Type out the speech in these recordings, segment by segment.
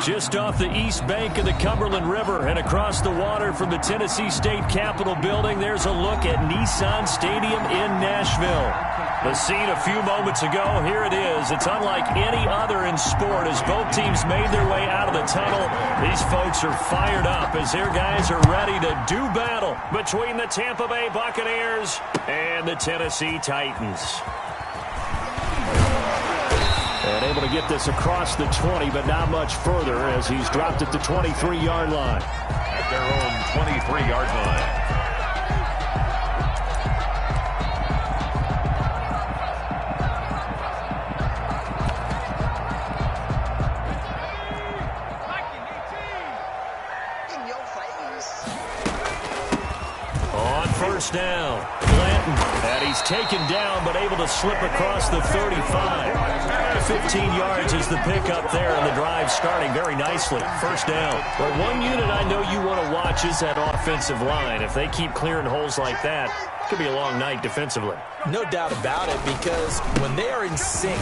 Just off the east bank of the Cumberland River and across the water from the Tennessee State Capitol building, there's a look at Nissan Stadium in Nashville. The scene a few moments ago, here it is. It's unlike any other in sport as both teams made their way out of the tunnel. These folks are fired up as their guys are ready to do battle between the Tampa Bay Buccaneers and the Tennessee Titans. And able to get this across the 20, but not much further as he's dropped at the 23-yard line. At their own 23-yard line. On first down, Blanton, and he's taken down but able to slip across the 35. 15 yards is the pickup there, and the drive starting very nicely. First down. Well, one unit I know you want to watch is that offensive line. If they keep clearing holes like that, it could be a long night defensively. No doubt about it, because when they are in sync,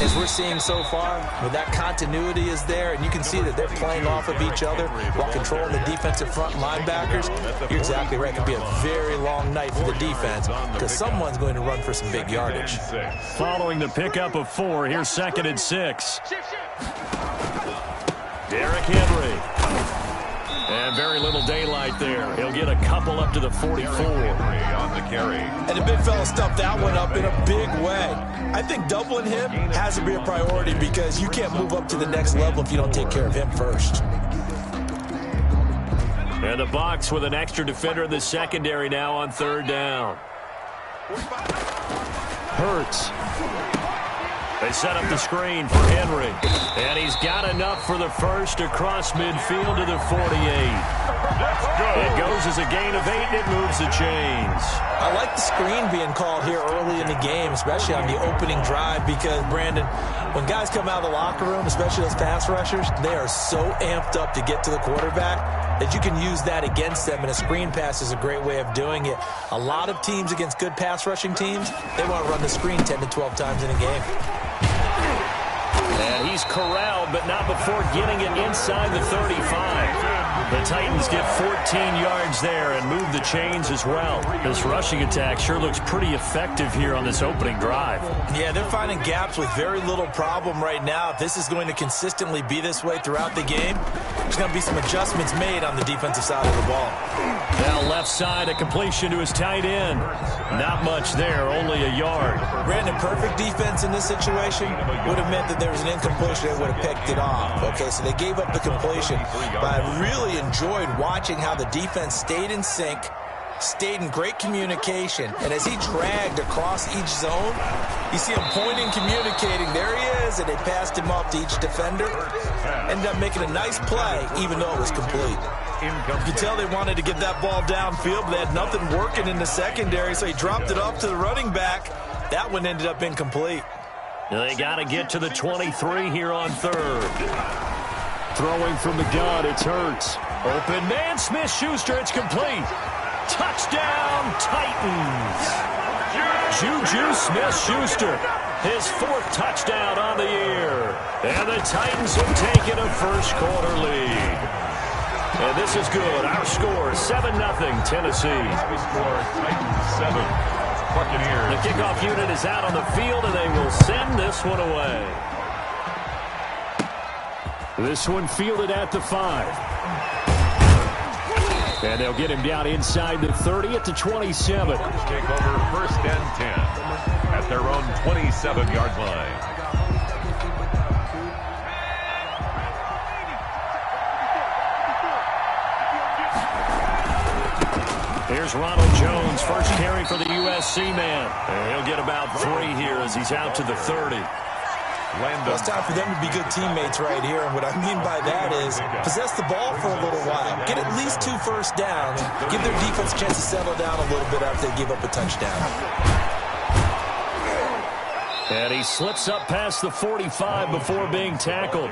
as we're seeing so far, when that continuity is there, and you can see that they're playing off of each other while controlling the defensive front linebackers, you're exactly right. It could be a very long night for the defense because someone's going to run for some big yardage. Following the pickup of 4, here's 2nd and 6. Derrick Henry. And very little daylight there. He'll get a couple up to the 44. On the carry. And the big fella stuffed that one up in a big way. I think doubling him has to be a priority because you can't move up to the next level if you don't take care of him first. And the Bucs with an extra defender in the secondary now on 3rd down. Hurts. They set up the screen for Henry. And he's got enough for the first across midfield to the 48. It goes as a gain of 8, and it moves the chains. I like the screen being called here early in the game, especially on the opening drive, because, Brandon, when guys come out of the locker room, especially those pass rushers, they are so amped up to get to the quarterback that you can use that against them, and a screen pass is a great way of doing it. A lot of teams against good pass rushing teams, they want to run the screen 10 to 12 times in a game. And he's corralled, but not before getting it inside the 35. The Titans get 14 yards there and move the chains as well. This rushing attack sure looks pretty effective here on this opening drive. Yeah, they're finding gaps with very little problem right now. If this is going to consistently be this way throughout the game, there's going to be some adjustments made on the defensive side of the ball. Now left side, a completion to his tight end. Not much there, only a yard. Brandon, perfect defense in this situation would have meant that there was an incompletion that would have picked it off. Okay, so they gave up the completion. But I really enjoyed watching how the defense stayed in sync, stayed in great communication, and as he dragged across each zone, you see him pointing, communicating. There he is, and they passed him up to each defender. Ended up making a nice play, even though it was complete. You could tell they wanted to get that ball downfield, but they had nothing working in the secondary, so he dropped it off to the running back. That one ended up incomplete. They got to get to the 23 here on 3rd. Throwing from the gun, it's Hurts. Open man, Smith-Schuster, it's complete. Touchdown, Titans. Juju Smith-Schuster, his 4th touchdown on the year. And the Titans have taken a first-quarter lead. And this is good. Our score, 7-0, Tennessee. We score Titans 7, Buccaneers. The kickoff unit is out on the field, and they will send this one away. This one fielded at the 5. And they'll get him down inside the 30 at the 27. Take over 1st and 10 at their own 27-yard line. Here's Ronald Jones, first carry for the USC man. And he'll get about 3 here as he's out to the 30. Well, it's time for them to be good teammates right here, and what I mean by that is possess the ball for a little while, get at least 2 first downs, give their defense a chance to settle down a little bit after they give up a touchdown. And he slips up past the 45 before being tackled.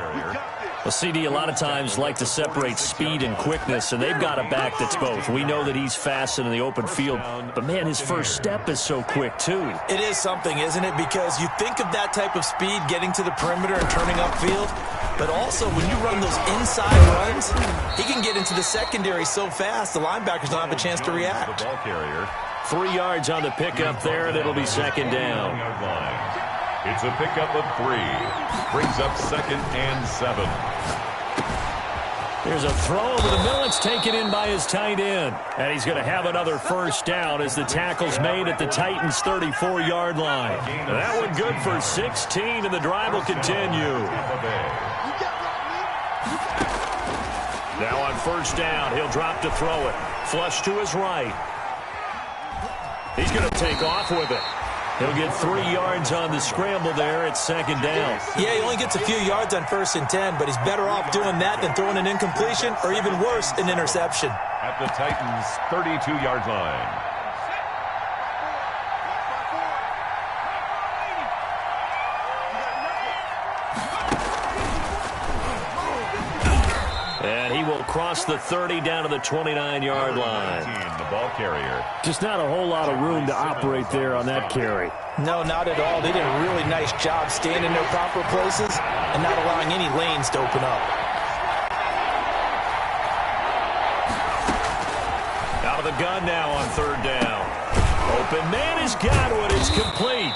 Well, CD a lot of times like to separate speed and quickness, and they've got a back that's both. We know that he's fast in the open field, but, man, his first step is so quick, too. It is something, isn't it? Because you think of that type of speed getting to the perimeter and turning upfield, But also, when you run those inside runs, he can get into the secondary so fast, the linebackers don't have a chance to react. The ball carrier. 3 yards on the pickup there, and it'll be second down. It's a pickup of 3. Brings up 2nd and 7. There's a throw over the middle. It's taken in by his tight end. And he's going to have another first down as the tackle's made at the Titans' 34-yard line. That one good for 16, and the drive will continue. Now on first down, he'll drop to throw it. Flush to his right. He's going to take off with it. He'll get 3 yards on the scramble there at second down. Yeah, he only gets a few yards on 1st and 10, but he's better off doing that than throwing an incompletion or even worse, an interception. At the Titans' 32-yard line. And he will cross the 30 down to the 29-yard line. The ball carrier. Just not a whole lot of room to operate there on that carry. No, not at all. They did a really nice job staying in their proper places and not allowing any lanes to open up. Out of the gun now on third down. Open man is Godwin. It's complete.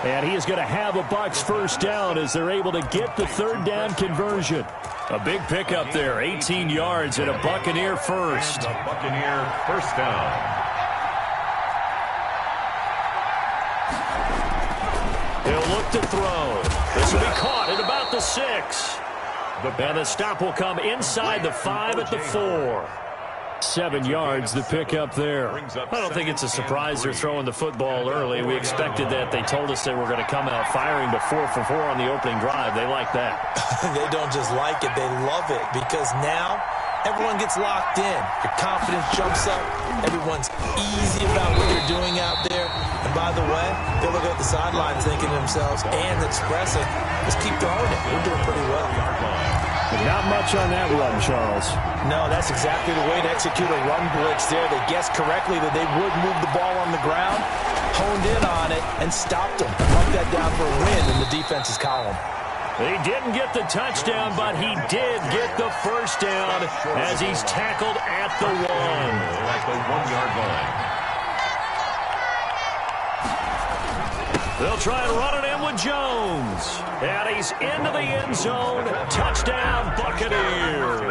And he is going to have a Bucs first down as they're able to get the third down conversion. A big pickup there, 18 yards and a Buccaneer first. And a Buccaneer first down. He'll look to throw. This will be caught at about the 6. And the stop will come inside the 5 at the 4. 7 yards the pickup there. I don't think it's a surprise they're throwing the football early. We expected that. They told us they were going to come out firing to 4 for 4 on the opening drive. They like that. They don't just like it, they love it, because now everyone gets locked in. Your confidence jumps up. Everyone's easy about what they're doing out there. And by the way, they're looking at the sidelines thinking to themselves and expressing, let's keep throwing it. We're doing pretty well. Not much on that run, Charles. No, that's exactly the way to execute a run blitz there. They guessed correctly that they would move the ball on the ground, honed in on it, and stopped them. Marked that down for a win in the defense's column. He didn't get the touchdown, but he did get the first down as he's tackled at the 1. At the 1-yard line. They'll try and run it in with Jones. And he's into the end zone. Touchdown, Buccaneers.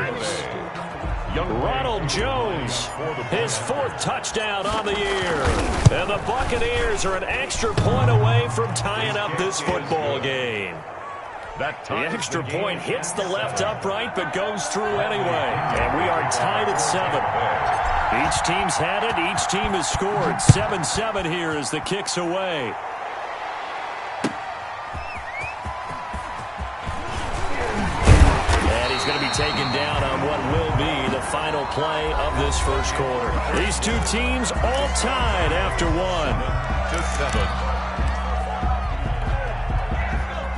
Ronald Jones, his 4th touchdown on the year. And the Buccaneers are an extra point away from tying up this football game. The extra point hits the left upright but goes through anyway. And we are tied at 7. Each team's had it. Each team has scored. 7-7 here as the kick's away. He's going to be taken down on what will be the final play of this first quarter. These two teams all tied after 1. 7.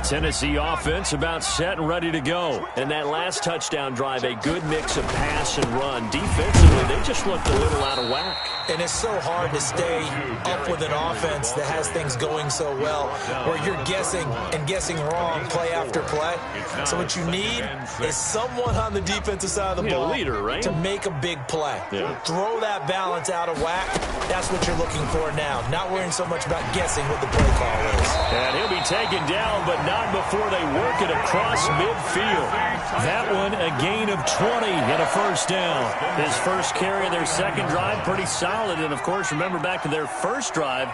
Tennessee offense about set and ready to go. And that last touchdown drive, a good mix of pass and run. Defensively, they just looked a little out of whack. And it's so hard to stay up with an offense that has things going so well, where you're guessing and guessing wrong play after play. So what you need is someone on the defensive side of the ball leader, right? to make a big play. Yeah. Throw that balance out of whack. That's what you're looking for now. Not worrying so much about guessing what the play call is. And he'll be taken down, but not before they work it across midfield. That one, a gain of 20 and a first down. His first carry of their second drive, pretty solid. And, of course, remember back to their first drive,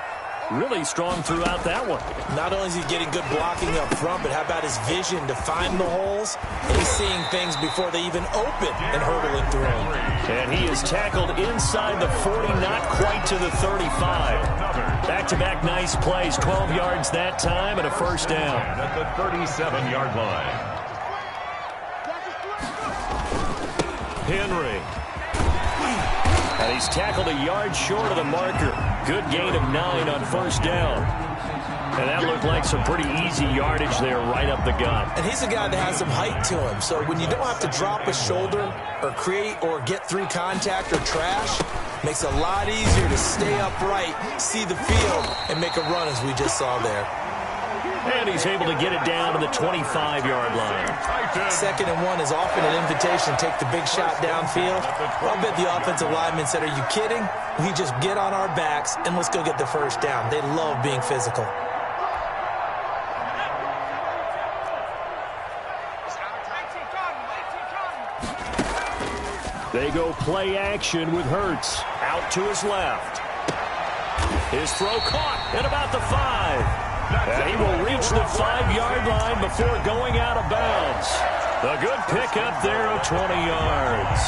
really strong throughout that one. Not only is he getting good blocking up front, but how about his vision to find the holes? And he's seeing things before they even open and hurtling through them. And he is tackled inside the 40, not quite to the 35. Back-to-back nice plays, 12 yards that time and a first down. At the 37-yard line. Henry. And he's tackled a yard short of the marker. Good gain of 9 on first down. And that looked like some pretty easy yardage there right up the gut. And he's a guy that has some height to him. So when you don't have to drop a shoulder or create or get through contact or trash, makes it a lot easier to stay upright, see the field, and make a run as we just saw there. And he's able to get it down to the 25-yard line. 2nd and 1 is often an invitation to take the big shot downfield. I'll bet the offensive lineman said, are you kidding? We just get on our backs and let's go get the first down. They love being physical. They go play action with Hurts. Out to his left. His throw caught at about the 5. And he will reach the 5-yard line before going out of bounds. A good pickup there of 20 yards.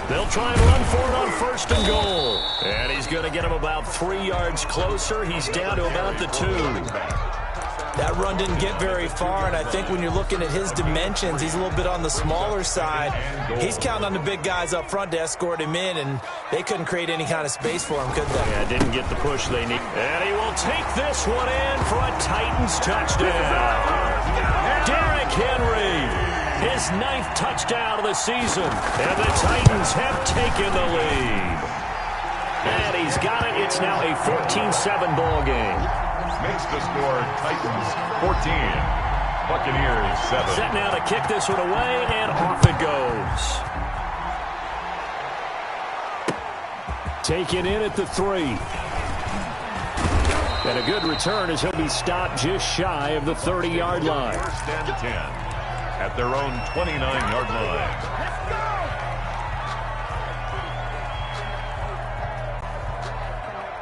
They'll try and run for it on 1st and goal. And he's going to get him about 3 yards closer. He's down to about the 2. That run didn't get very far, and I think when you're looking at his dimensions, he's a little bit on the smaller side. He's counting on the big guys up front to escort him in, and they couldn't create any kind of space for him, could they? Yeah, didn't get the push they need. And he will take this one in for a Titans touchdown. Derrick Henry, his 9th touchdown of the season, and the Titans have taken the lead. And he's got it. It's now a 14-7 ball game. Makes the score Titans 14, Buccaneers 7. Set now to kick this one away, and off it goes. Taken in at the 3. And a good return as he'll be stopped just shy of the 30-yard line. 1st and 10 at their own 29-yard line.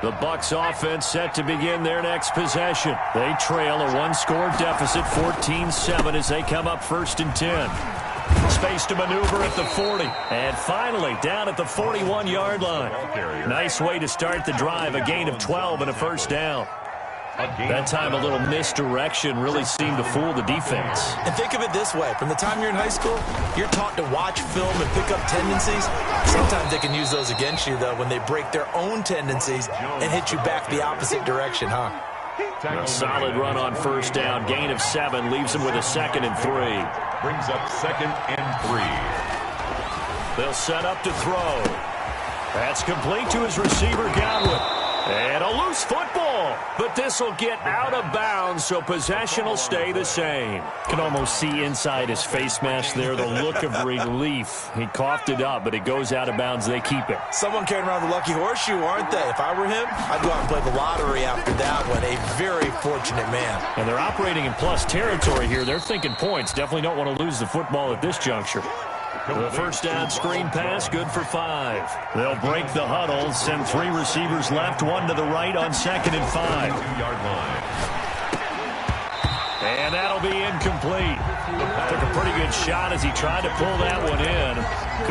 The Bucs offense set to begin their next possession. They trail a 1-score deficit, 14-7, as they come up 1st and 10. Space to maneuver at the 40. And finally, down at the 41-yard line. Nice way to start the drive, a gain of 12 and a 1st down. That time a little misdirection really seemed to fool the defense. And think of it this way. From the time you're in high school, you're taught to watch film and pick up tendencies. Sometimes they can use those against you, though, when they break their own tendencies and hit you back the opposite direction, huh? A solid run on 1st down. Gain of 7 leaves them with a 2nd and 3. Brings up 2nd and 3. They'll set up to throw. That's complete to his receiver, Godwin. And a loose football, but this will get out of bounds, so possession will stay the same. Can almost see inside his face mask there the look of relief. He coughed it up, but it goes out of bounds. They keep it. Someone carrying around the lucky horseshoe, aren't they? If I were him, I'd go out and play the lottery after that one. A very fortunate man. And they're operating in plus territory here. They're thinking points. Definitely don't want to lose the football at this juncture. The 1st down screen pass, good for 5. They'll break the huddle, send 3 receivers left, 1 to the right on 2nd and 5. 2-yard line. And that'll be incomplete. Took a pretty good shot as he tried to pull that one in.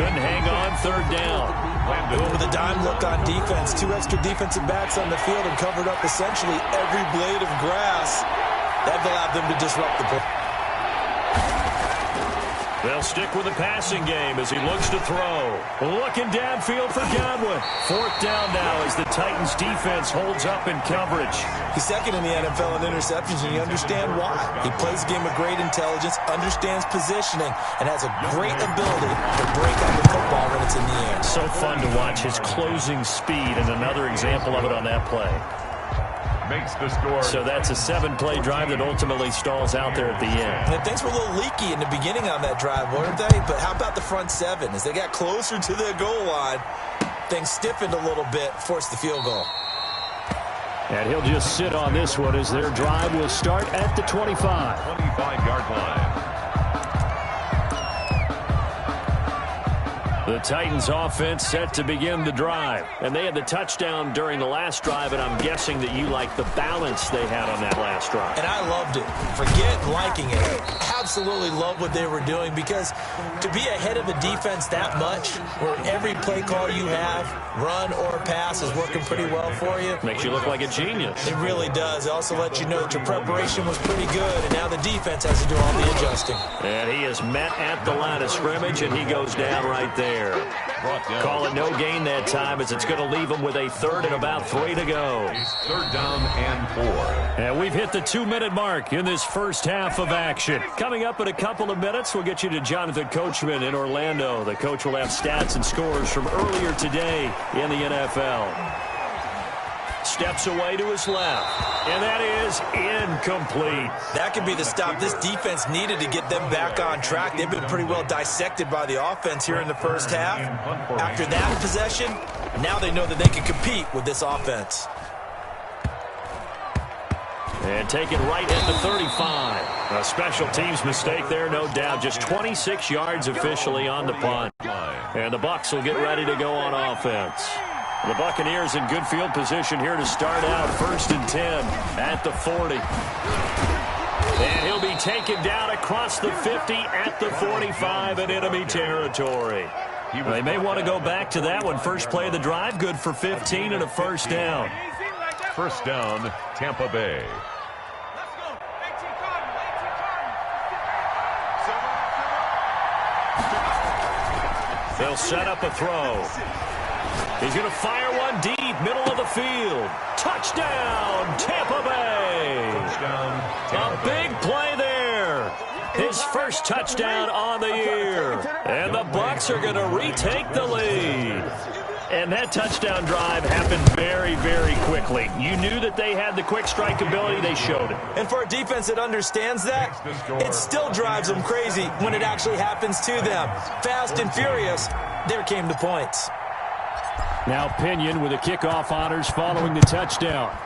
Couldn't hang on 3rd down. With a dime look on defense, 2 extra defensive backs on the field and covered up essentially every blade of grass. That allowed them to disrupt the play. They'll stick with the passing game as he looks to throw. Looking downfield for Godwin. 4th down now as the Titans defense holds up in coverage. He's 2nd in the NFL in interceptions, and you understand why. He plays a game with great intelligence, understands positioning, and has a great ability to break up the football when it's in the air. So fun to watch his closing speed, and another example of it on that play. Makes the score. So that's a 7-play drive that ultimately stalls out there at the end. And things were a little leaky in the beginning on that drive, weren't they? But how about the front 7? As they got closer to the goal line, things stiffened a little bit, forced the field goal. And he'll just sit on this one as their drive will start at the 25. 25-yard line. The Titans offense set to begin the drive. And they had the touchdown during the last drive, and I'm guessing that you like the balance they had on that last drive. And I loved it. Forget liking it. Absolutely love what they were doing, because to be ahead of a defense that much, where every play call you have, run or pass, is working pretty well for you. Makes you look like a genius. It really does. It also lets you know that your preparation was pretty good, and now the defense has to do all the adjusting. And he is met at the line of scrimmage, and he goes down right there. Call it no gain that time, as it's going to leave him with a 3rd and about 3 to go. 3rd down and 4. And we've hit the 2-minute mark in this first half of action. Coming up in a couple of minutes, we'll get you to Jonathan Coachman in Orlando. The coach will have stats and scores from earlier today in the NFL. Steps away to his left, and that is incomplete. That could be the stop this defense needed to get them back on track. They've been pretty well dissected by the offense here in the first half. After that possession, now they know that they can compete with this offense. And taken right at the 35. A special teams mistake there, no doubt. Just 26 yards officially on the punt. And the Bucs will get ready to go on offense. The Buccaneers in good field position here to start out. 1st and 10 at the 40. And he'll be taken down across the 50 at the 45 in enemy territory. They may want to go back to that one. First play of the drive, good for 15 and a first down. First down, Tampa Bay. They'll set up a throw. He's going to fire one deep, middle of the field. Touchdown, Tampa Bay. A big play there. His first touchdown on the year. And the Bucs are going to retake the lead. And that touchdown drive happened very, very quickly. You knew that they had the quick strike ability. They showed it. And for a defense that understands that, it still drives them crazy when it actually happens to them. Fast and furious, there came the points. Now Pinion with the kickoff honors following the touchdown.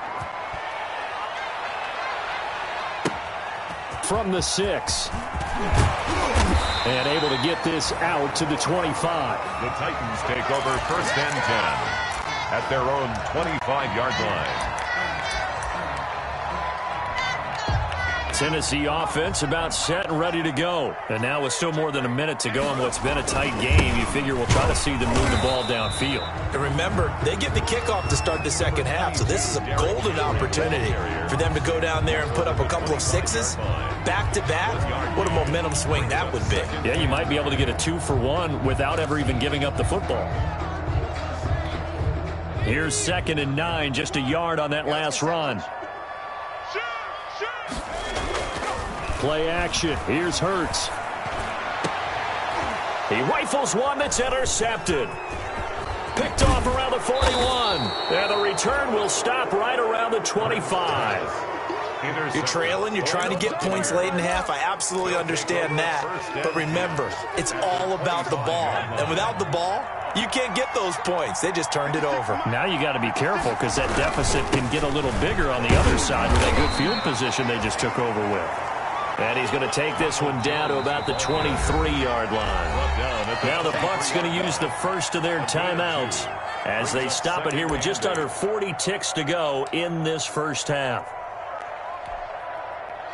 From the 6. And able to get this out to the 25. The Titans take over 1st and 10 at their own 25-yard line. Tennessee offense about set and ready to go. And now with still more than a minute to go in what's been a tight game, you figure we'll try to see them move the ball downfield. And remember, they get the kickoff to start the second half, so this is a golden opportunity for them to go down there and put up a couple of 6s back-to-back. What a momentum swing that would be. Yeah, you might be able to get a 2-for-1 without ever even giving up the football. Here's 2nd and 9, just a yard on that last run. Play action. Here's Hurts. He rifles one that's intercepted. Picked off around the 41. And the return will stop right around the 25. You're trailing. You're trying to get points late in half. I absolutely understand that. But remember, it's all about the ball. And without the ball, you can't get those points. They just turned it over. Now you got to be careful because that deficit can get a little bigger on the other side with that good field position they just took over with. And he's going to take this one down to about the 23-yard line. Now the Bucs going to use the first of their timeouts as they stop it here with just under 40 ticks to go in this first half.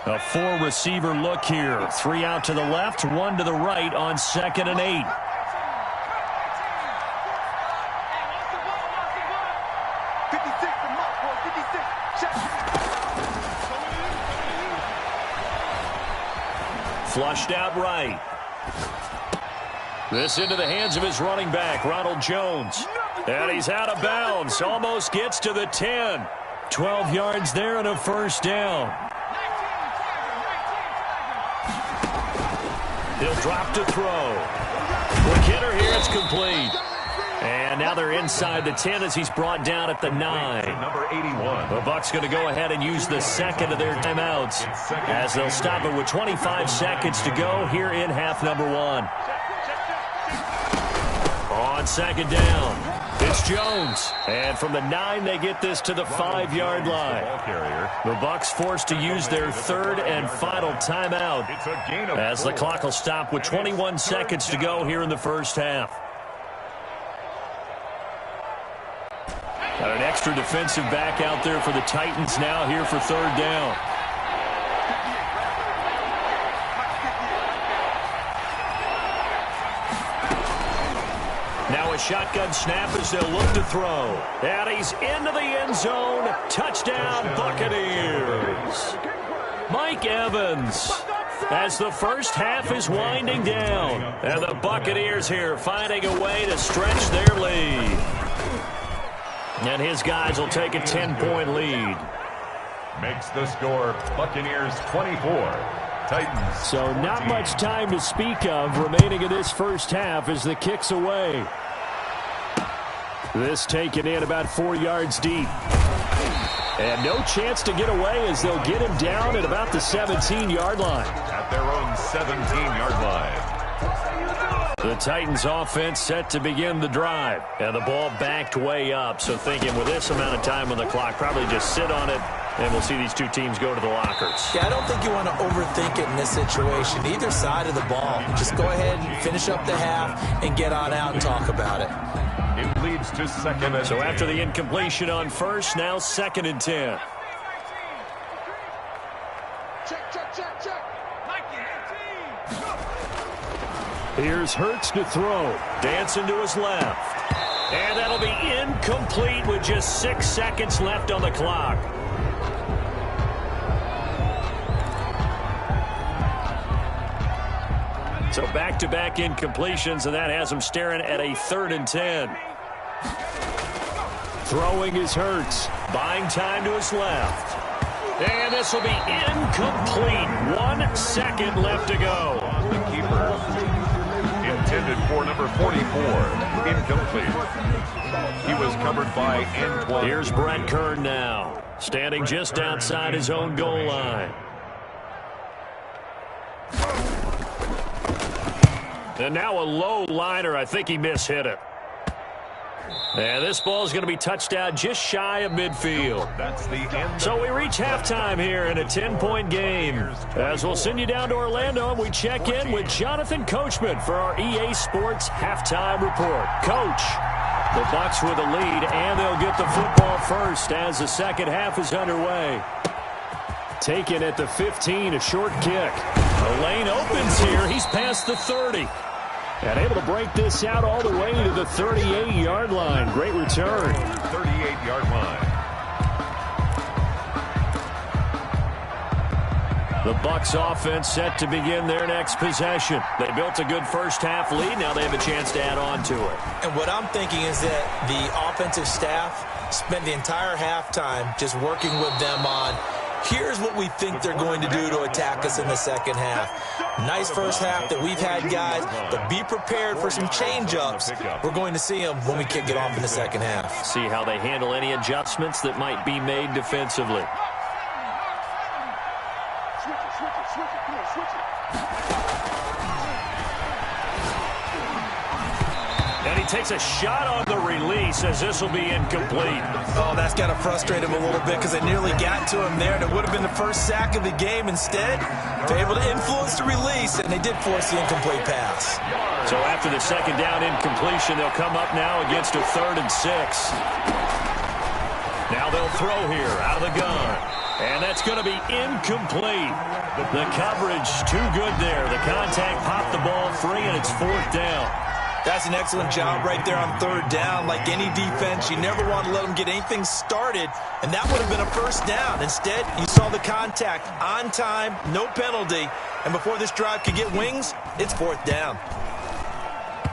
A 4-receiver look here. 3 out to the left, 1 to the right on 2nd and 8. Flushed out right. This into the hands of his running back, Ronald Jones. And he's out of bounds. Almost gets to the 10. 12 yards there and a first down. He'll drop to throw. Quick hitter here, it's complete. And now they're inside the 10 as he's brought down at the 9. Number 81. The Bucs going to go ahead and use the second of their timeouts as they'll stop it with 25 seconds to go here in half number 1. On 2nd down, it's Jones. And from the 9, they get this to the 5-yard line. The Bucs forced to use their 3rd and final timeout as the clock will stop with 21 seconds to go here in the first half. Got an extra defensive back out there for the Titans now here for 3rd down. Now a shotgun snap as they'll look to throw. And he's into the end zone. Touchdown, Buccaneers. Mike Evans as the first half is winding down. And the Buccaneers here finding a way to stretch their lead. And his guys will take a 10-point lead. Makes the score Buccaneers 24, Titans. So not 14. much time to speak of remaining in this first half as the kick's away. This taken in about 4 yards deep. And no chance to get away as they'll get him down at about the 17-yard line. At their own 17-yard line. The Titans offense set to begin the drive. And the ball backed way up. So thinking with this amount of time on the clock, probably just sit on it, and we'll see these two teams go to the lockers. Yeah, I don't think you want to overthink it in this situation. Either side of the ball. Just go ahead and finish up the half and get on out and talk about it. It leads to second and 10. So after the incompletion on first, now 2nd and 10. Check. Here's Hurts to throw. Dancing to his left. And that'll be incomplete with just 6 seconds left on the clock. So back-to-back incompletions, and that has him staring at a 3rd and 10. Throwing is Hurts. Buying time to his left. And this will be incomplete. 1 second left to go. The keeper intended for number 44. Incomplete. He was covered by Antoine. Here's Brett Kern now. Standing just outside his own goal line. And now a low liner. I think he mishit it. And this ball is going to be touched out just shy of midfield. That's the end. So we reach halftime here in a 10-point game. As we'll send you down to Orlando, and we check in with Jonathan Coachman for our EA Sports Halftime Report. Coach, the Bucs with a lead, and they'll get the football first as the second half is underway. Taken at the 15, a short kick. The lane opens here. He's past the 30. And able to break this out all the way to the 38-yard line. Great return. 38-yard line. The Bucs offense set to begin their next possession. They built a good first half lead. Now they have a chance to add on to it. And what I'm thinking is that the offensive staff spent the entire halftime just working with them on, here's what we think they're going to do to attack us in the second half. Nice first half that we've had, guys, but be prepared for some change-ups. We're going to see them when we kick it off in the second half. See how they handle any adjustments that might be made defensively. And he takes a shot on the release as this will be incomplete. Oh, that's got to frustrate him a little bit because they nearly got to him there, and it would have been the first sack of the game. Instead, they're able to influence the release, and they did force the incomplete pass. So after the second down incompletion, they'll come up now against a 3rd and 6. Now they'll throw here out of the gun. And that's going to be incomplete. The coverage too good there. The contact popped the ball free, and it's 4th down. That's an excellent job right there on 3rd down. Like any defense, you never want to let them get anything started, and that would have been a first down. Instead, you saw the contact on time, no penalty, and before this drive could get wings, it's 4th down.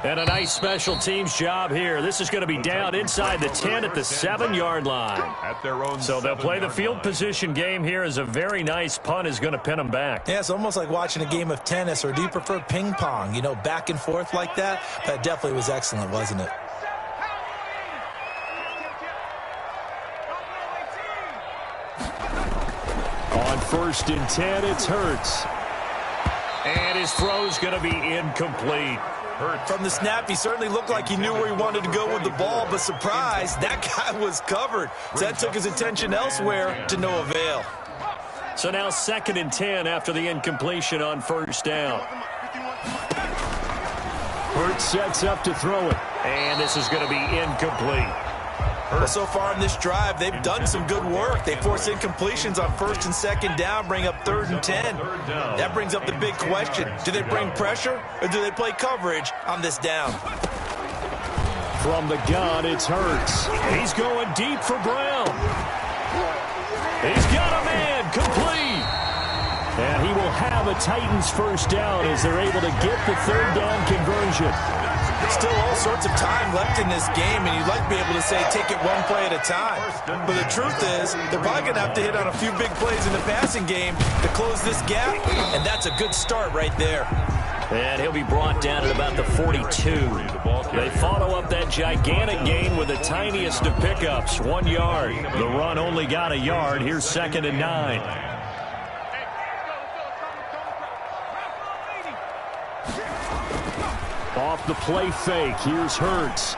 And a nice special teams job here. This is going to be down inside the 10 at the 7-yard line. At their own So they'll play the field line. position game here as a very nice punt is going to pin them back. Yeah, it's almost like watching a game of tennis, or do you prefer ping pong? You know, back and forth like that? That definitely was excellent, wasn't it? On 1st and 10, it's Hurts. And his throw's going to be incomplete. From the snap, he certainly looked like he knew where he wanted to go with the ball, but surprise, that guy was covered. So that took his attention elsewhere to no avail. So now 2nd and 10 after the incompletion on 1st down. Hurts sets up to throw it. And this is going to be incomplete. Well, so far in this drive, they've done some good work. They force incompletions on 1st and 2nd down, bring up 3rd and 10. That brings up the big question. Do they bring pressure, or do they play coverage on this down? From the gun, it's Hurts. He's going deep for Brown. He's got a man, complete. And he will have a Titans first down as they're able to get the 3rd down conversion. Still all sorts of time left in this game, and you'd like to be able to say take it one play at a time. But the truth is, they're probably going to have to hit on a few big plays in the passing game to close this gap, and that's a good start right there. And he'll be brought down at about the 42. They follow up that gigantic gain with the tiniest of pickups, 1 yard. The run only got a yard. Here's 2nd and 9. Off the play fake, here's Hurts.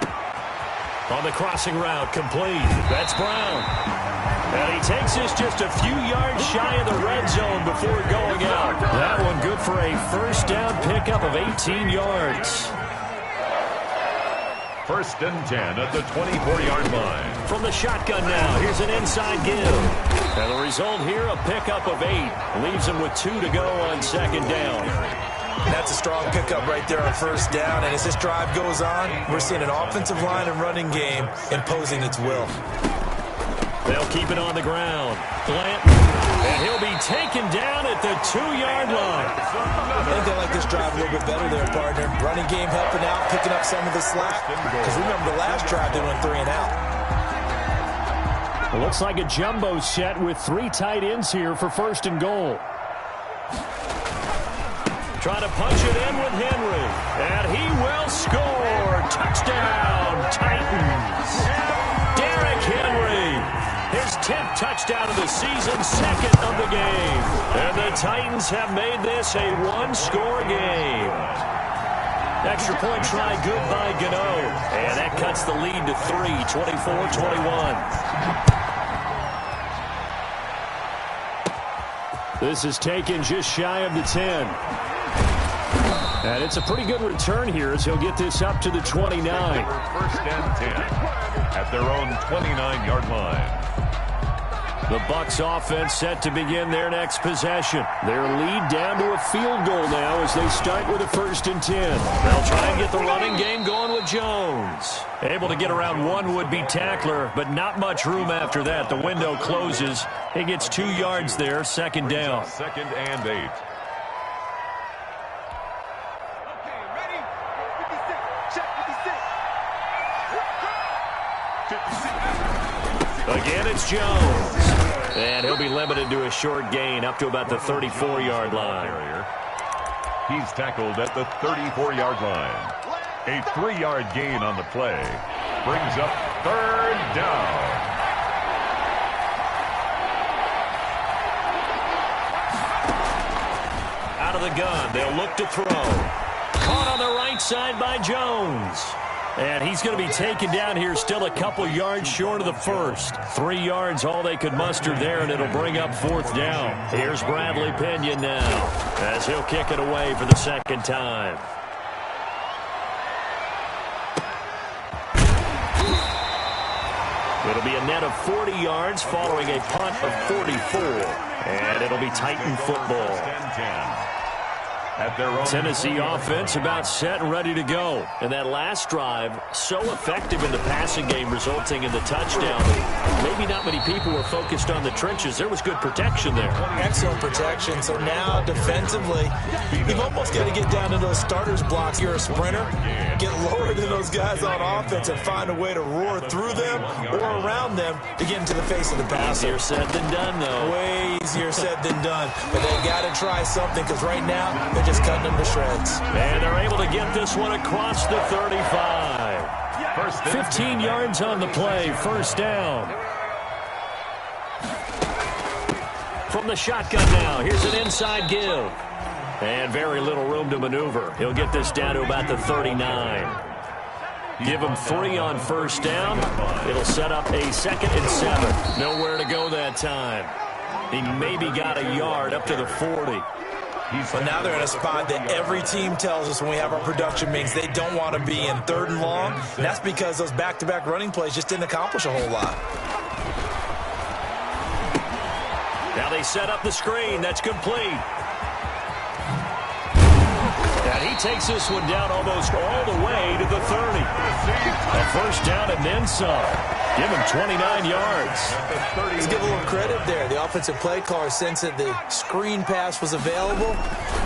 On the crossing route, complete. That's Brown. And he takes this just a few yards shy of the red zone before going out. That one good for a first down pickup of 18 yards. 1st and 10 at the 24-yard line. From the shotgun now, here's an inside give. And the result here, a pickup of 8. Leaves him with 2 to go on 2nd down. That's a strong pickup right there on 1st down. And as this drive goes on, we're seeing an offensive line and running game imposing its will. They'll keep it on the ground. Blanton, and he'll be taken down at the 2-yard line. I think they like this drive a little bit better there, partner. Running game helping out, picking up some of the slack. Because remember, the last drive they went 3 and out. It looks like a jumbo set with 3 tight ends here for 1st and goal. Trying to punch it in with Henry. And he will score. Touchdown, Titans. Derrick Henry. His 10th touchdown of the season, 2nd of the game. And the Titans have made this a 1-score game. Extra point try good by Gano. And that cuts the lead to 3, 24-21. This is taken just shy of the 10. And it's a pretty good return here as he'll get this up to the 29. 1st and 10 at their own 29-yard line. The Bucs offense set to begin their next possession. Their lead down to a field goal now as they start with a 1st and 10. They'll try and get the running game going with Jones. Able to get around one would-be tackler, but not much room after that. The window closes. He gets 2 yards there, 2nd down. 2nd and 8. Again, it's Jones. And he'll be limited to a short gain up to about the 34-yard line. He's tackled at the 34-yard line. A 3-yard gain on the play. Brings up 3rd down. Out of the gun, they'll look to throw. Caught on the right side by Jones. And he's going to be taken down here still a couple yards short of the 1st. 3 yards all they could muster there, and it'll bring up 4th down. Here's Bradley Pinion now as he'll kick it away for the 2nd time. It'll be a net of 40 yards following a punt of 44. And it'll be Titan football. Tennessee offense about set and ready to go. And that last drive, so effective in the passing game, resulting in the touchdown. Maybe not many people were focused on the trenches. There was good protection there. Excellent protection. So now defensively, you've almost got to get down to those starters blocks. You're a sprinter. Get lower than those guys on offense and find a way to roar through them or around them to get into the face of the passer. Easier said than done, though. Way easier said than done. But they got to try something because right now they're just cutting them to shreds. And they're able to get this one across the 35. 15 yards on the play, 1st down. From the shotgun now, here's an inside give. And very little room to maneuver. He'll get this down to about the 39. Give him 3 on 1st down. It'll set up a 2nd and 7. Nowhere to go that time. He maybe got a yard up to the 40. But now they're in a spot that every team tells us when we have our production meetings they don't want to be in, 3rd and long. And that's because those back-to-back running plays just didn't accomplish a whole lot. Now they set up the screen. That's complete. And he takes this one down almost all the way to the 30. A 1st down and then some. Give him 29 yards. Let's give a little credit there. The offensive play caller sensed that the screen pass was available.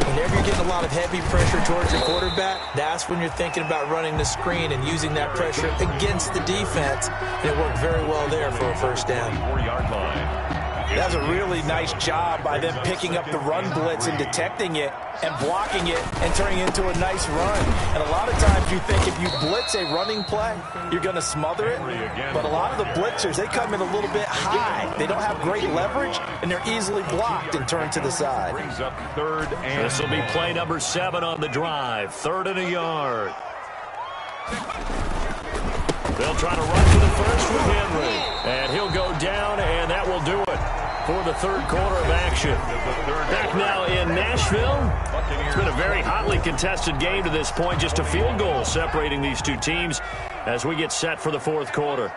Whenever you're getting a lot of heavy pressure towards your quarterback, that's when you're thinking about running the screen and using that pressure against the defense. And it worked very well there for a first down. 4-yard line. That was a really nice job by them picking up the run blitz and detecting it and blocking it and turning it into a nice run. And a lot of times you think if you blitz a running play, you're going to smother it. But a lot of the blitzers, they come in a little bit high. They don't have great leverage, and they're easily blocked and turned to the side. Brings up 3rd and... This will be play number 7 on the drive. 3rd and a yard. They'll try to run to the first with Henry. And he'll go down, and that will do it for the third quarter of action. Back now in Nashville. It's been a very hotly contested game to this point. Just a field goal separating these two teams as we get set for the fourth quarter.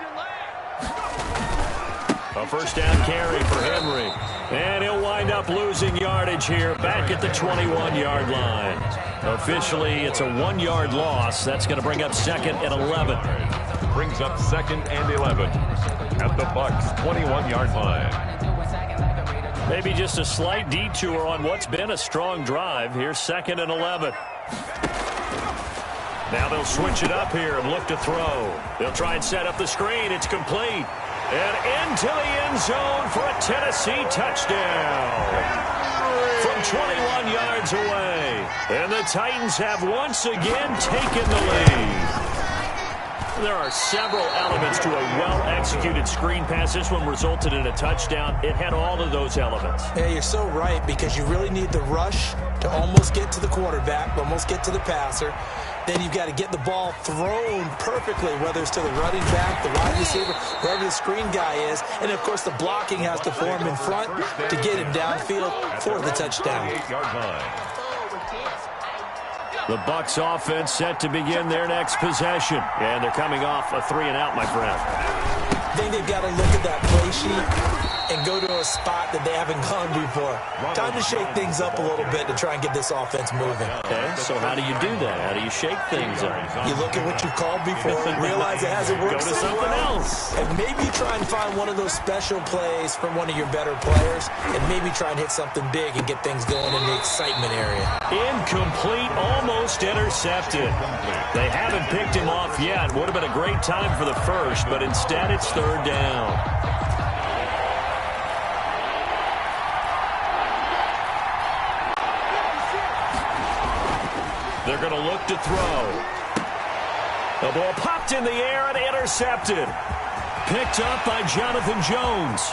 A first down carry for Henry. And he'll wind up losing yardage here back at the 21-yard line. Officially, it's a 1-yard loss. That's going to bring up 2nd and 11. Brings up 2nd and 11 at the Bucs 21-yard line. Maybe just a slight detour on what's been a strong drive. Here's 2nd and 11. Now they'll switch it up here and look to throw. They'll try and set up the screen. It's complete. And into the end zone for a Tennessee touchdown. From 21 yards away. And the Titans have once again taken the lead. There are several elements to a well-executed screen pass. This one resulted in a touchdown. It had all of those elements. Yeah, you're so right, because you really need the rush to almost get to the quarterback, almost get to the passer. Then you've got to get the ball thrown perfectly, whether it's to the running back, the wide receiver, wherever the screen guy is. And, of course, the blocking has to form in front to get him downfield for the touchdown. 8-yard line. The Bucs offense set to begin their next possession. And they're coming off a 3-and-out, my friend. I think they've got to look at that play sheet and go to a spot that they haven't gone before. Time to shake things up a little bit to try and get this offense moving. Okay, so how do you do that? How do you shake things up? You look at what you called before and realize it hasn't worked Go to something else. And maybe try and find one of those special plays from one of your better players and maybe try and hit something big and get things going in the excitement area. Incomplete, almost intercepted. They haven't picked him off yet. Would have been a great time for the first, but instead it's 3rd down. They're going to look to throw. The ball popped in the air and intercepted. Picked up by Jonathan Jones.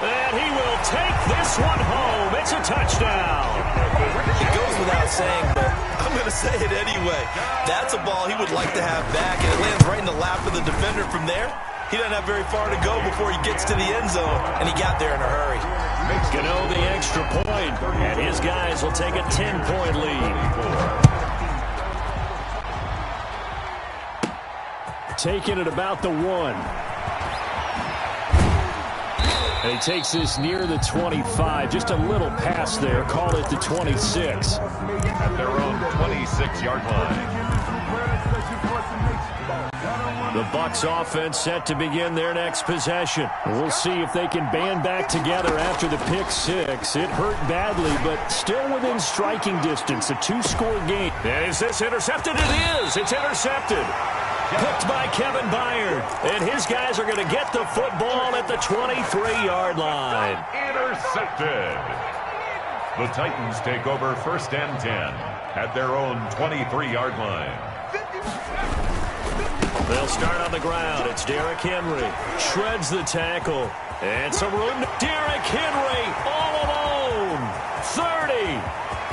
And he will take this one home. It's a touchdown. It goes without saying, but I'm going to say it anyway. That's a ball he would like to have back, and it lands right in the lap of the defender from there. He doesn't have very far to go before he gets to the end zone, and he got there in a hurry. Gano the extra point, and his guys will take a 10-point lead. Taking it about the 1. And he takes this near the 25. Just a little pass there. Call it the 26. At their own 26-yard line. The Bucs offense set to begin their next possession. We'll see if they can band back together after the pick 6. It hurt badly, but still within striking distance. A 2-score game. And is this intercepted? It is. It's intercepted. Picked by Kevin Byard. And his guys are going to get the football at the 23-yard line. Intercepted. The Titans take over 1st and 10 at their own 23-yard line. They'll start on the ground. It's Derrick Henry. Shreds the tackle. And some room. Derrick Henry all alone. 30.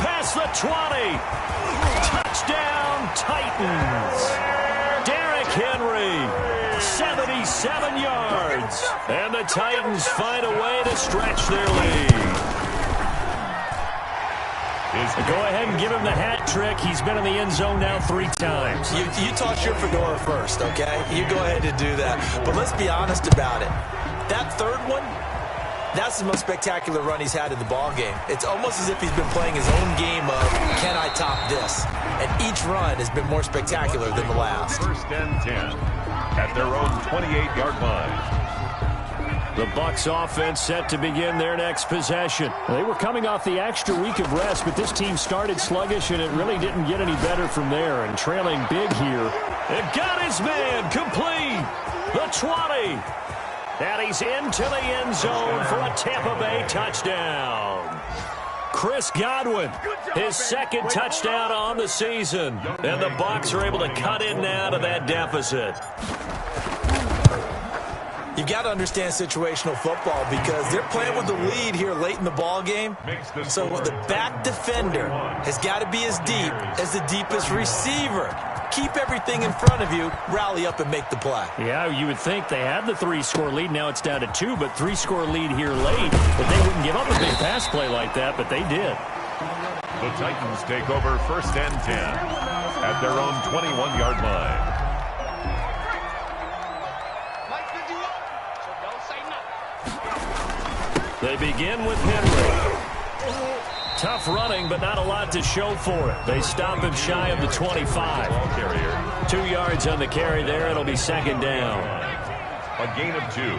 Past the 20. Touchdown, Titans. Derrick Henry. 77 yards. And the Titans find a way to stretch their lead. Go ahead and give him the hat trick. He's been in the end zone now 3 times. You toss your fedora first, okay? You go ahead and do that. But let's be honest about it. That third one, that's the most spectacular run he's had in the ballgame. It's almost as if he's been playing his own game of, can I top this? And each run has been more spectacular than the last. 1st and 10. at their own 28-yard line. The Bucs offense set to begin their next possession. They were coming off the extra week of rest, but this team started sluggish, and it really didn't get any better from there. And trailing big here. It got his man complete. The 20. And he's into the end zone for a Tampa Bay touchdown. Chris Godwin, his second touchdown on the season. And the Bucs are able to cut in now to that deficit. You've got to understand situational football because they're playing with the lead here late in the ball game. So the back defender has got to be as deep as the deepest receiver. Keep everything in front of you, rally up and make the play. Yeah, you would think they had the 3-score lead. Now it's down to 2, but 3-score lead here late. But they wouldn't give up a big pass play like that, but they did. The Titans take over 1st and 10 at their own 21-yard line. They begin with Henry. Tough running, but not a lot to show for it. They stop him shy of the 25. 2 yards on the carry there. It'll be 2nd down. A gain of 2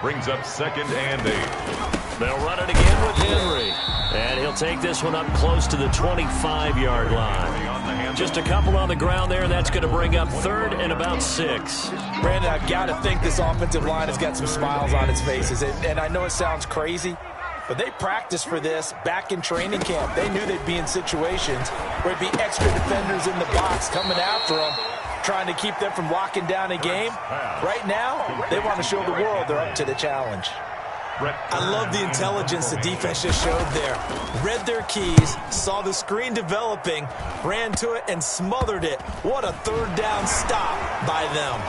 brings up 2nd and 8. They'll run it again with Henry. And he'll take this one up close to the 25-yard line. Just a couple on the ground there, and that's going to bring up 3rd and about 6. Brandon, I've got to think this offensive line has got some smiles on its faces. And I know it sounds crazy, but they practiced for this back in training camp. They knew they'd be in situations where it'd be extra defenders in the box coming after them, trying to keep them from locking down a game. Right now, they want to show the world they're up to the challenge. I love the intelligence the defense just showed there. Read their keys, saw the screen developing, ran to it, and smothered it. What a 3rd down stop by them.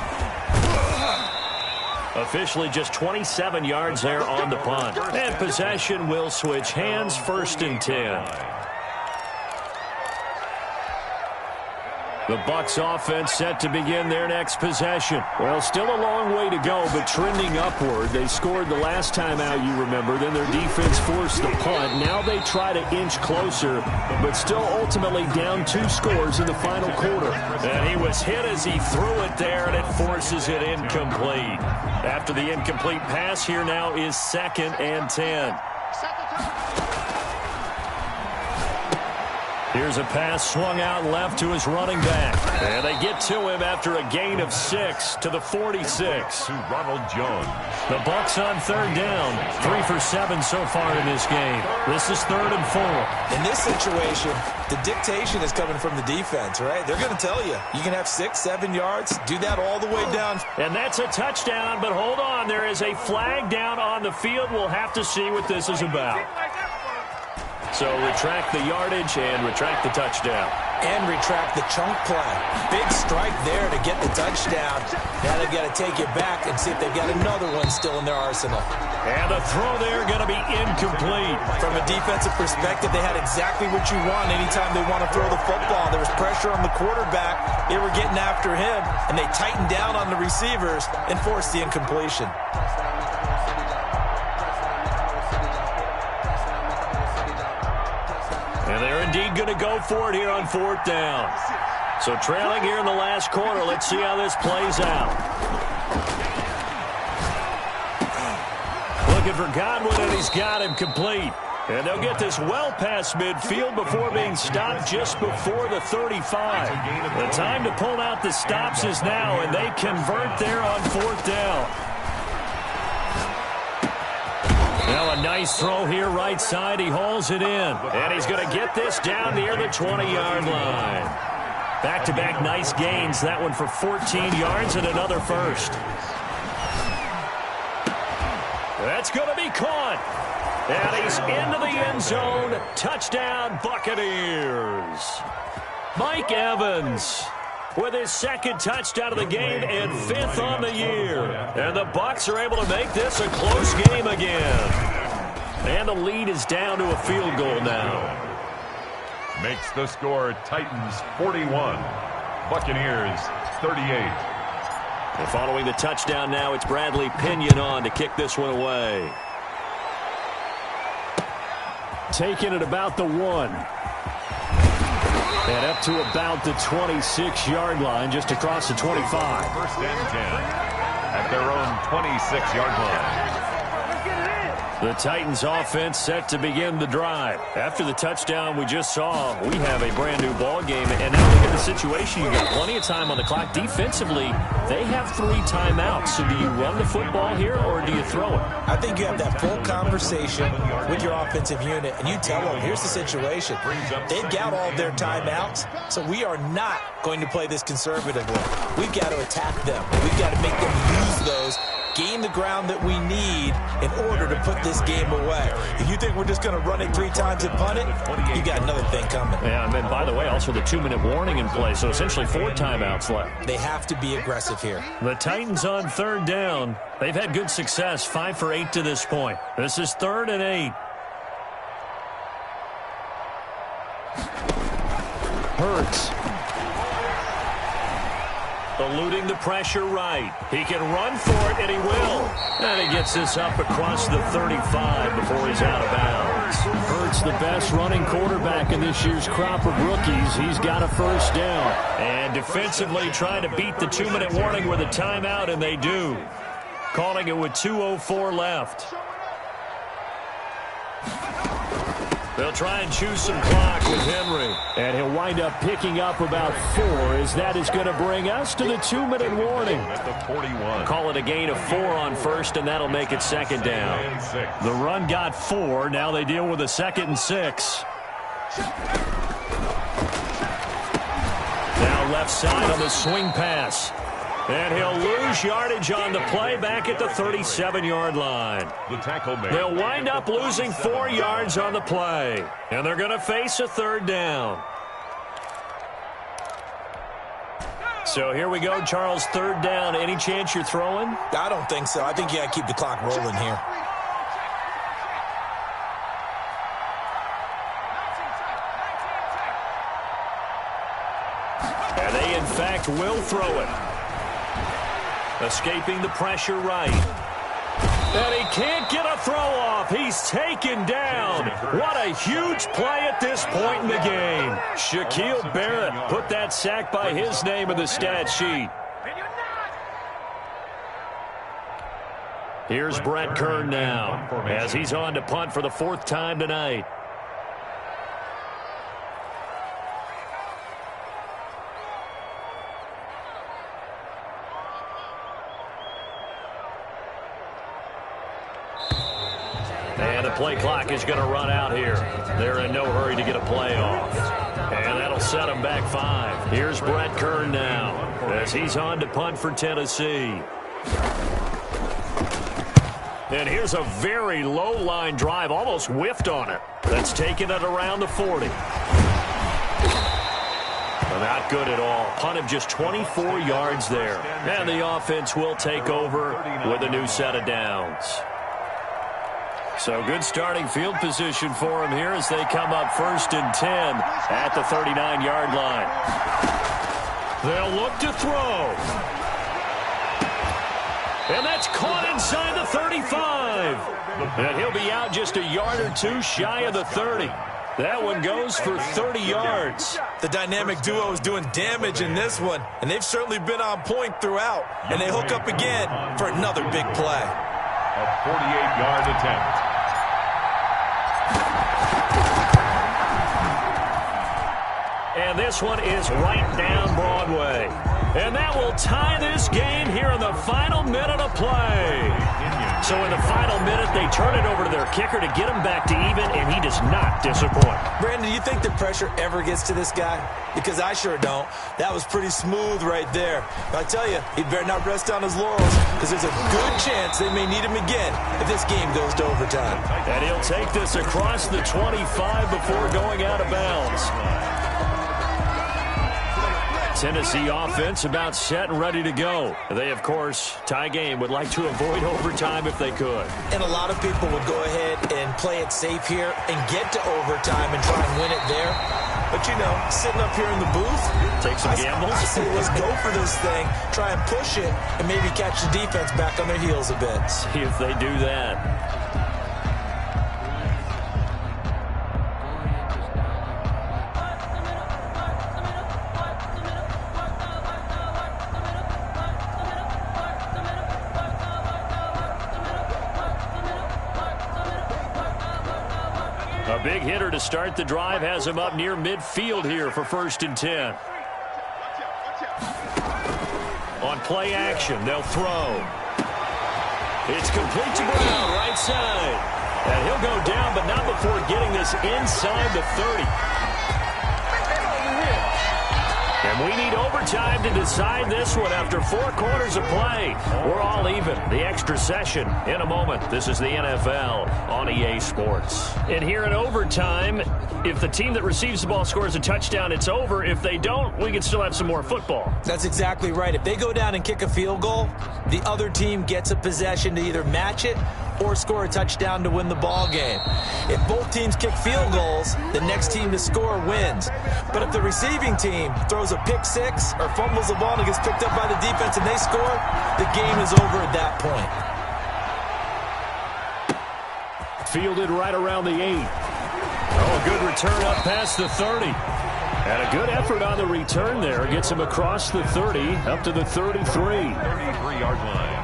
Officially just 27 yards there on the punt. And possession will switch hands, 1st and 10. The Bucs offense set to begin their next possession. Well, still a long way to go, but trending upward. They scored the last time out, you remember. Then their defense forced the punt. Now they try to inch closer, but still ultimately down 2 scores in the final quarter. And he was hit as he threw it there, and it forces it incomplete. After the incomplete pass, here now is 2nd and 10. Here's a pass swung out left to his running back. And they get to him after a gain of 6 to the 46. To Ronald Jones. The Bucs on 3rd down. 3 for 7 so far in this game. This is 3rd and 4. In this situation, the dictation is coming from the defense, right? They're going to tell you, you can have 6, 7 yards, do that all the way down. And that's a touchdown, but hold on. There is a flag down on the field. We'll have to see what this is about. So retract the yardage and retract the touchdown. And retract the chunk play. Big strike there to get the touchdown. Now they've got to take it back and see if they've got another one still in their arsenal. And the throw there going to be incomplete. From a defensive perspective, they had exactly what you want anytime they want to throw the football. There was pressure on the quarterback. They were getting after him, and they tightened down on the receivers and forced the incompletion. And they're indeed going to go for it here on 4th down. So trailing here in the last quarter. Let's see how this plays out. Looking for Godwin, and he's got him complete. And they'll get this well past midfield before being stopped just before the 35. The time to pull out the stops is now, and they convert there on 4th down. Now a nice throw here right side. He hauls it in. And he's going to get this down near the 20-yard line. Back-to-back nice gains. That one for 14 yards and another first. That's going to be caught. And he's into the end zone. Touchdown, Buccaneers. Mike Evans with his 2nd touchdown of the game and 5th on the year. And the Bucs are able to make this a close game again. And the lead is down to a field goal now. Makes the score Titans 41, Buccaneers 38. And following the touchdown now, it's Bradley Pinion on to kick this one away. Taking it about the 1. And up to about the 26-yard line, just across the 25. First and 10 at their own 26-yard line. The Titans offense set to begin the drive. After the touchdown we just saw, we have a brand new ball game. And now look at the situation. You got plenty of time on the clock. Defensively, they have 3 timeouts. So do you run the football here or do you throw it? I think you have that full conversation with your offensive unit, and you tell them, here's the situation. They've got all their timeouts, so we are not going to play this conservatively. We've got to attack them. We've got to make them use those, gain the ground that we need in order to put this game away. If you think we're just going to run it 3 times and punt it, you got another thing coming. Yeah, and then, by the way, also the 2-minute warning in play, so essentially 4 timeouts left. They have to be aggressive here. The Titans on 3rd down. They've had good success, 5 for 8 to this point. This is 3rd and 8. Hurts. Eluding the pressure right. He can run for it, and he will. And he gets this up across the 35 before he's out of bounds. Hurts, the best running quarterback in this year's crop of rookies. He's got a first down. And defensively trying to beat the 2-minute warning with a timeout, and they do. Calling it with 2:04 left. They'll try and choose some clock with Henry. And he'll wind up picking up about 4, as that is going to bring us to the 2-minute warning. At the 41. Call it a gain of 4 on first, and that'll make it 2nd down. The run got 4. Now they deal with a 2nd and 6. Now left side on the swing pass. And he'll lose yardage on the play back at the 37-yard line. The tackle made. They'll wind up losing 4 yards on the play. And they're going to face a 3rd down. So here we go, Charles, 3rd down. Any chance you're throwing? I don't think so. I think you got to keep the clock rolling here. And they, in fact, will throw it. Escaping the pressure right. And he can't get a throw off. He's taken down. What a huge play at this point in the game. Shaquille Barrett put that sack by his name in the stat sheet. Here's Brett Kern now as he's on to punt for the 4th time tonight. And the play clock is going to run out here. They're in no hurry to get a play off. And that'll set them back 5. Here's Brett Kern now as he's on to punt for Tennessee. And here's a very low-line drive, almost whiffed on it. That's taken it around the 40. Not good at all. Punt of just 24 yards there. And the offense will take over with a new set of downs. So good starting field position for him here as they come up 1st and 10 at the 39-yard line. They'll look to throw. And that's caught inside the 35. And he'll be out just a yard or 2 shy of the 30. That one goes for 30 yards. The dynamic duo is doing damage in this one, and they've certainly been on point throughout. And they hook up again for another big play. A 48-yard attempt. And this one is right down Broadway. And that will tie this game here in the final minute of play. So in the final minute, they turn it over to their kicker to get him back to even, and he does not disappoint. Brandon, do you think the pressure ever gets to this guy? Because I sure don't. That was pretty smooth right there. But I tell you, he better not rest on his laurels, because there's a good chance they may need him again if this game goes to overtime. And he'll take this across the 25 before going out of bounds. Tennessee offense about set and ready to go. They, of course, tie game, would like to avoid overtime if they could. And a lot of people would go ahead and play it safe here and get to overtime and try and win it there. But, you know, sitting up here in the booth, take some gambles. I say let's go for this thing, try and push it, and maybe catch the defense back on their heels a bit. See if they do that. A big hitter to start the drive has him up near midfield here for 1st and 10. On play action, they'll throw. It's complete to Brown, right side. And he'll go down, but not before getting this inside the 30. And we need overtime to decide this one after 4 quarters of play. We're all even. The extra session in a moment. This is the NFL on EA Sports. And here in overtime, if the team that receives the ball scores a touchdown, it's over. If they don't, we can still have some more football. That's exactly right. If they go down and kick a field goal, the other team gets a possession to either match it or score a touchdown to win the ball game. If both teams kick field goals, the next team to score wins. But if the receiving team throws a pick six or fumbles the ball and gets picked up by the defense and they score, the game is over at that point. Fielded right around the 8. Oh, a good return up past the 30. And a good effort on the return there. Gets him across the 30 up to the 33. 33-yard line.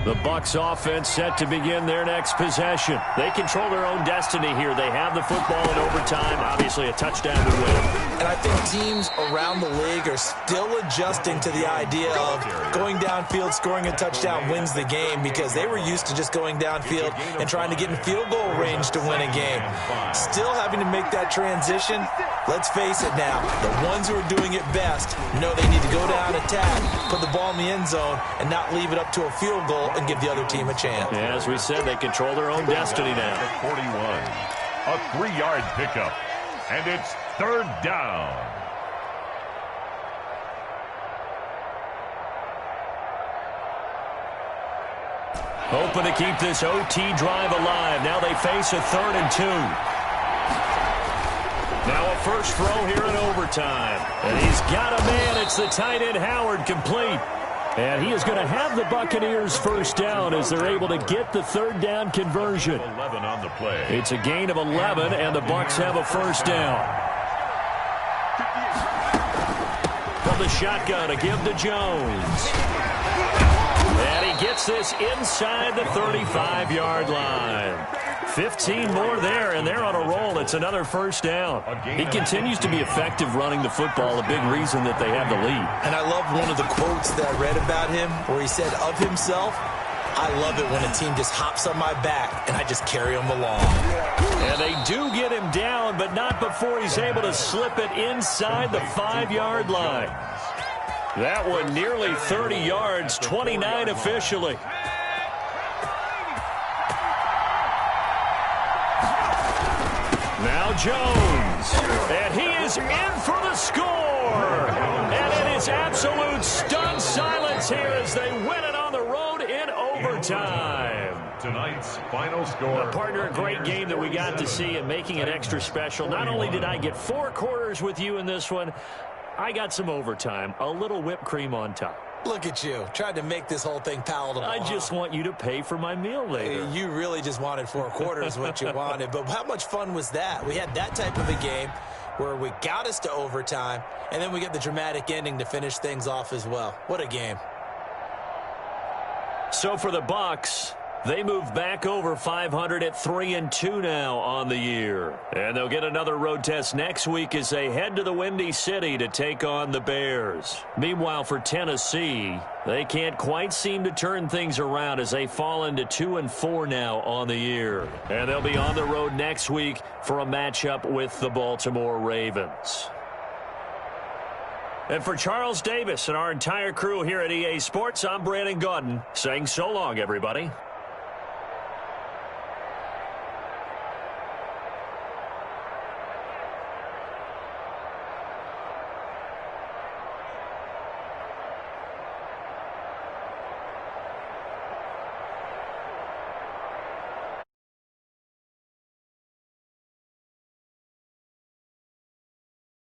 The Bucs offense set to begin their next possession. They control their own destiny here. They have the football in overtime. Obviously a touchdown to win. And I think teams around the league are still adjusting to the idea of going downfield, scoring a touchdown wins the game, because they were used to just going downfield and trying to get in field goal range to win a game. Still having to make that transition. Let's face it now, the ones who are doing it best know they need to go down, attack, put the ball in the end zone, and not leave it up to a field goal and give the other team a chance. Yeah, as we said, they control their own destiny now. 41, a 3-yard pickup, and it's 3rd down. Hoping to keep this OT drive alive. Now they face a 3rd and 2. Now a first throw here in overtime. And he's got a man. It's the tight end Howard, complete. And he is going to have the Buccaneers first down as they're able to get the 3rd down conversion. 11 on the play. It's a gain of 11, and the Bucs have a first down. From the shotgun, a give to Jones. And he gets this inside the 35-yard line. 15 more there, and they're on a roll. It's another first down. He continues to be effective running the football, a big reason that they have the lead. And I love one of the quotes that I read about him where he said of himself, "I love it when a team just hops on my back and I just carry them along." And they do get him down, but not before he's able to slip it inside the 5-yard line. That one nearly 30 yards, 29 officially. Now Jones, and he is in for the score. And it is absolute stunned silence here as they win it on the road in overtime. Tonight's final score. Partner, a great game that we got to see, and making it extra special. Not only did I get 4 quarters with you in this one, I got some overtime, a little whipped cream on top. Look at you, tried to make this whole thing palatable. I just want you to pay for my meal later. You really just wanted 4 quarters what you wanted, but how much fun was that? We had that type of a game where we got us to overtime, and then we get the dramatic ending to finish things off as well. What a game. So for the Bucs, they move back over 500 at 3-2 now on the year. And they'll get another road test next week as they head to the Windy City to take on the Bears. Meanwhile, for Tennessee, they can't quite seem to turn things around as they fall into 2-4 now on the year. And they'll be on the road next week for a matchup with the Baltimore Ravens. And for Charles Davis and our entire crew here at EA Sports, I'm Brandon Gaudin saying so long, everybody.